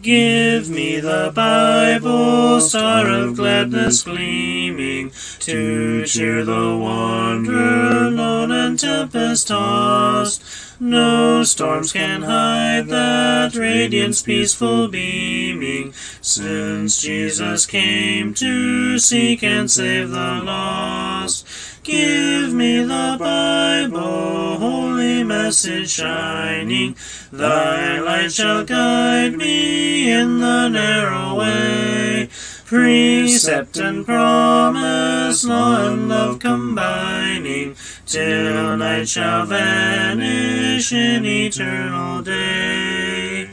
Give me the Bible, star of gladness gleaming, to cheer the wanderer lone and tempest-tossed. No storms can hide that radiance peaceful beaming, since Jesus came to seek and save the lost. Give me the Bible, holy message shining, thy light shall guide me in the narrow way. Precept and promise, law and love combining, till night shall vanish in eternal day.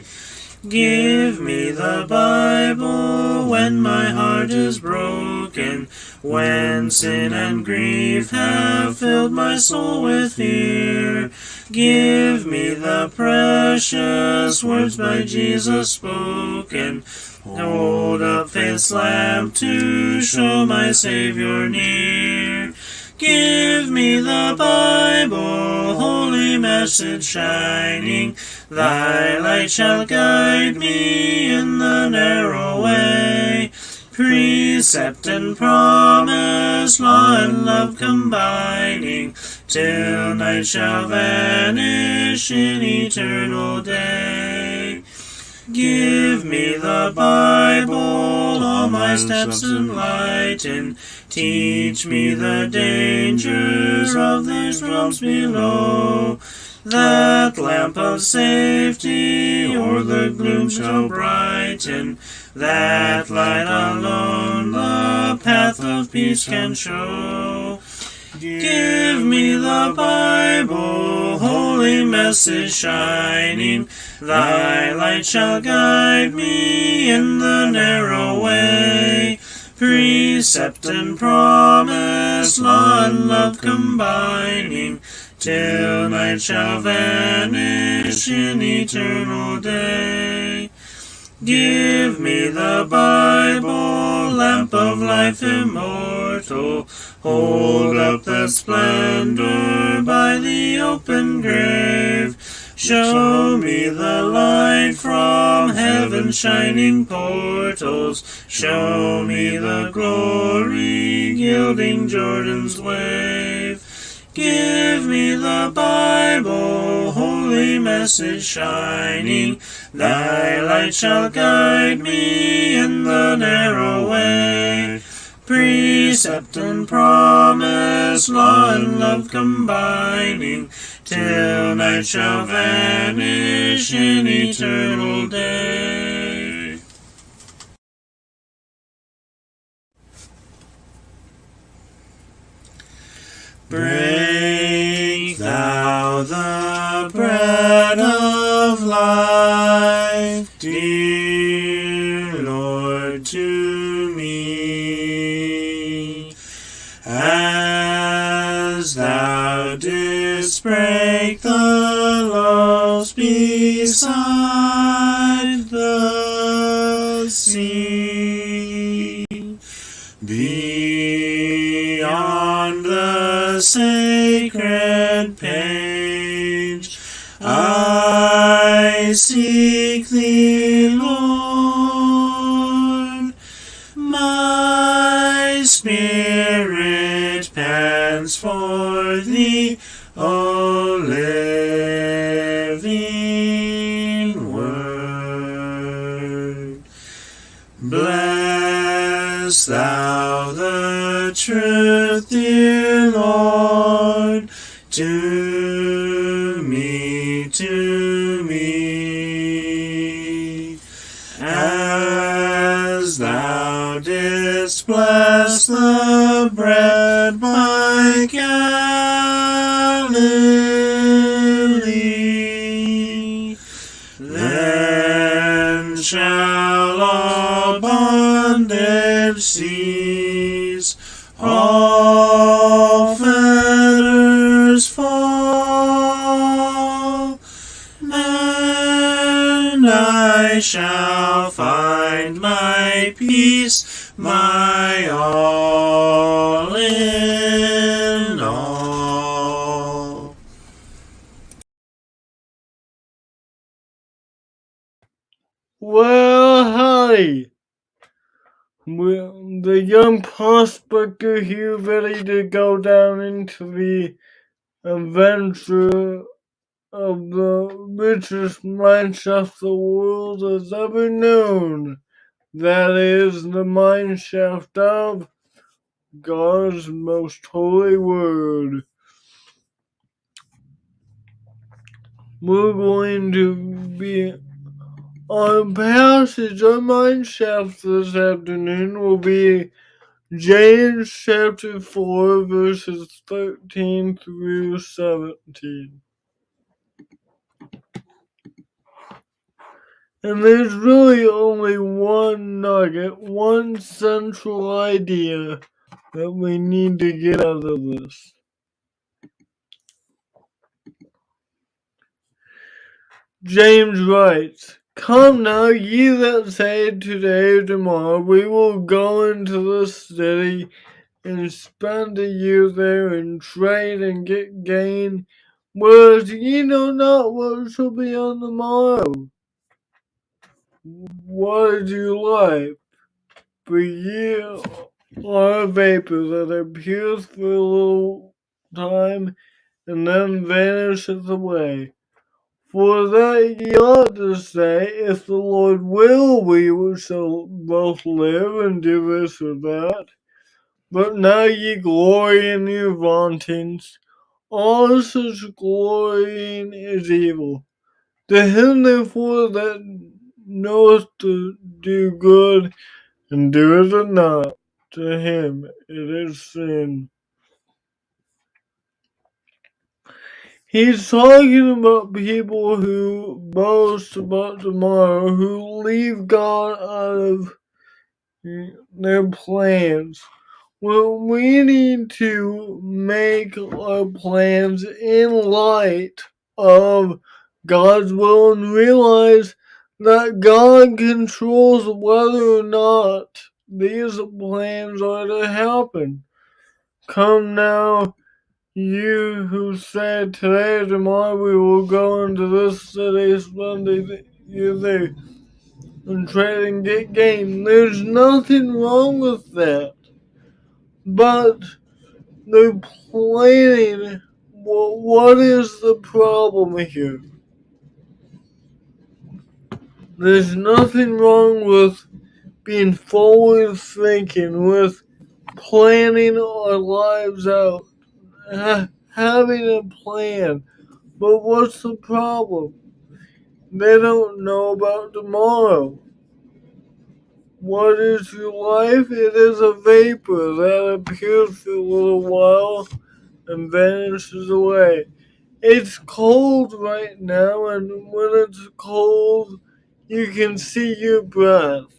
Give me the Bible when my heart is broken, when sin and grief have filled my soul with fear. Give me the precious words by Jesus spoken. Hold up faith's lamp to show my Savior near. Give me the Bible, holy message shining, thy light shall guide me in the narrow way. Precept and promise, law and love combining, till night shall vanish in eternal day. Give me the Bible, all my steps enlighten, teach me the dangers of these realms below. That lamp of safety o'er the gloom shall brighten, that light alone the path of peace can show. Give me the Bible, holy message shining, thy light shall guide me in the narrow way. Precept and promise, law and love combining, till night shall vanish in eternal day. Give me the Bible, lamp of life immortal, hold up the splendor by the open grave. Show me the light from heaven's shining portals, show me the glory gilding Jordan's wave. Give me the Bible, holy message shining, thy light shall guide me in the narrow way. Precept and promise, law and love combining, till night shall vanish in eternal day. Break thou the bread of life, dear Lord, to me, as thou didst break the loaves beside the sea. Beyond the sacred page, I seek thee, Lord. My spirit pants for thee, O living word. Bless thou the truth, dear Lord, to me, as thou didst bless the bread by Galilee. Then shall all bondage cease, all fetters fall, and I shall find my peace, my all in all. Well, howdy. Well, the young prospector here ready to go down into the adventure of the richest mineshaft the world has ever known. That is the mineshaft of God's most holy word. We're going to be our passage, our mineshaft this afternoon will be James chapter 4, verses 13 through 17. And there's really only one nugget, one central idea that we need to get out of this. James writes, "Come now, ye that say today or tomorrow, we will go into the city and spend a year there and trade and get gain, whereas ye know not what shall be on the morrow. What is your life? For ye are a vapor that appears for a little time and then vanisheth away. For that ye ought to say, if the Lord will, we shall both live and do this or that. But now ye glory in your vauntings. All such glorying is evil. To him therefore that knoweth to do good and doeth it not, to him it is sin." He's talking about people who boast about tomorrow, who leave God out of their plans. Well, we need to make our plans in light of God's will and realize that God controls whether or not these plans are to happen. Come now, you who say today or tomorrow we will go into this city, spend a year there, and trade and get gain. There's nothing wrong with that. But they're planning. What is the problem here? There's nothing wrong with being forward thinking, with planning our lives out, having a plan. But what's the problem? They don't know about tomorrow. What is your life? It is a vapor that appears for a little while and vanishes away. It's cold right now, and when it's cold, you can see your breath.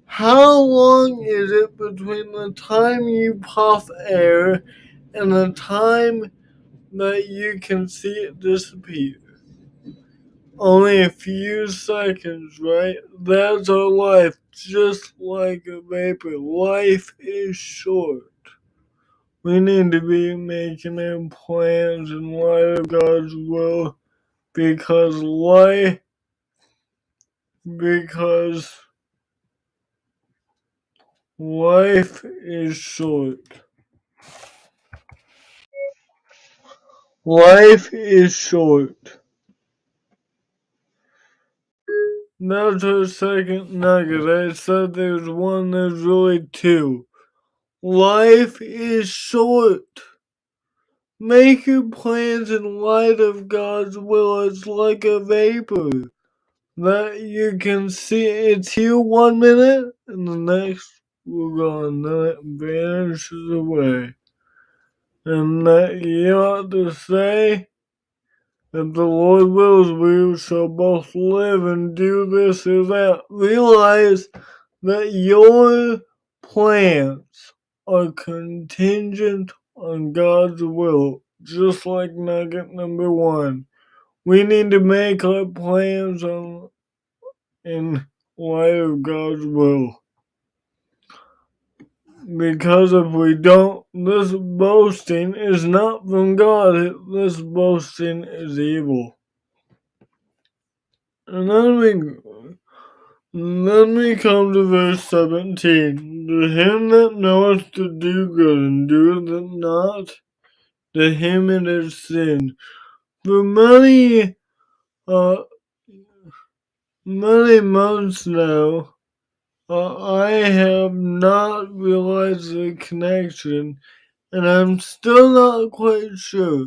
How long is it between the time you puff air and the time that you can see it disappear? Only a few seconds, right? That's our life, just like a vapor. Life is short. We need to be making our plans in light of God's will. Because life is short. Life is short. That's our second nugget. I said there's one, there's really two. Life is short. Make your plans in light of God's will. It's like a vapor that you can see. It's here 1 minute and the next we're gone. Then it vanishes away. And that ye ought to say, if the Lord wills, we shall both live and do this or that. Realize that your plans are contingent on God's will, just like nugget number one. We need to make our plans in light of God's will. Because if we don't, this boasting is not from God. This boasting is evil. And then Then we come to verse 17. To him that knoweth to do good and doeth it not, to him it is sin. For many months now, I have not realized the connection, and I'm still not quite sure.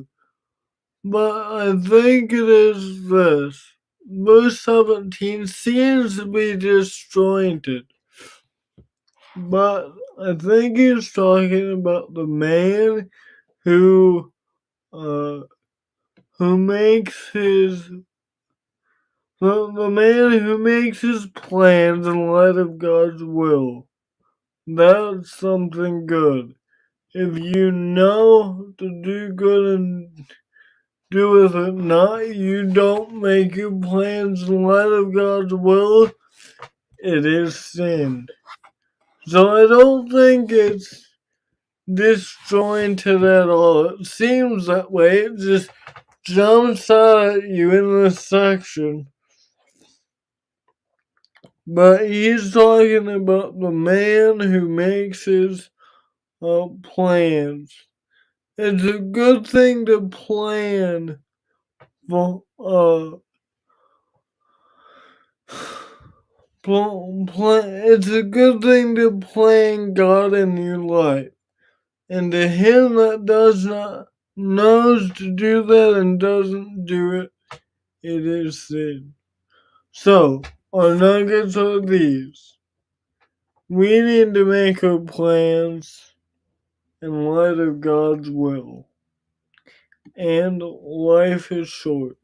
But I think it is this. Verse 17 seems to be disjointed. But I think he's talking about the man who makes his the man who makes his plans in light of God's will. That's something good. If you know to do good and do with it not, you don't make your plans in light of God's will, it is sin. So I don't think it's disjointed at all. It seems that way. It just jumps out at you in this section. But he's talking about the man who makes his plans. It's a good thing to plan for it's a good thing to plan God in your life. And to him that does not knows to do that and doesn't do it, it is sin. So our nuggets are these. We need to make our plans in light of God's will. And life is short.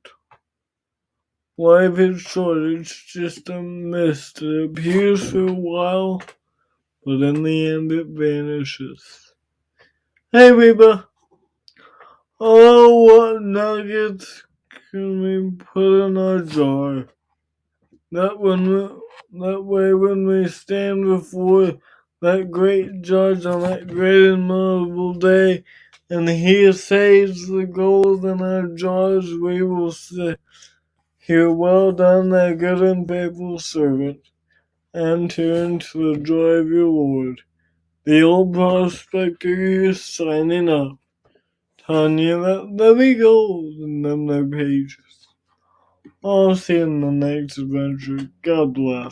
Life is short. It's just a mist. It appears for a while, but in the end it vanishes. Hey, Reba. Oh, what nuggets can we put in our jar? That way when we stand before that great judge on that great and memorable day, and he saves the gold in our jars, we will say, "Here, well done, thy good and faithful servant. Enter into the joy of your Lord." The old prospector here signing up, telling you that there be gold in them their pages. I'll see you in the next adventure. God bless.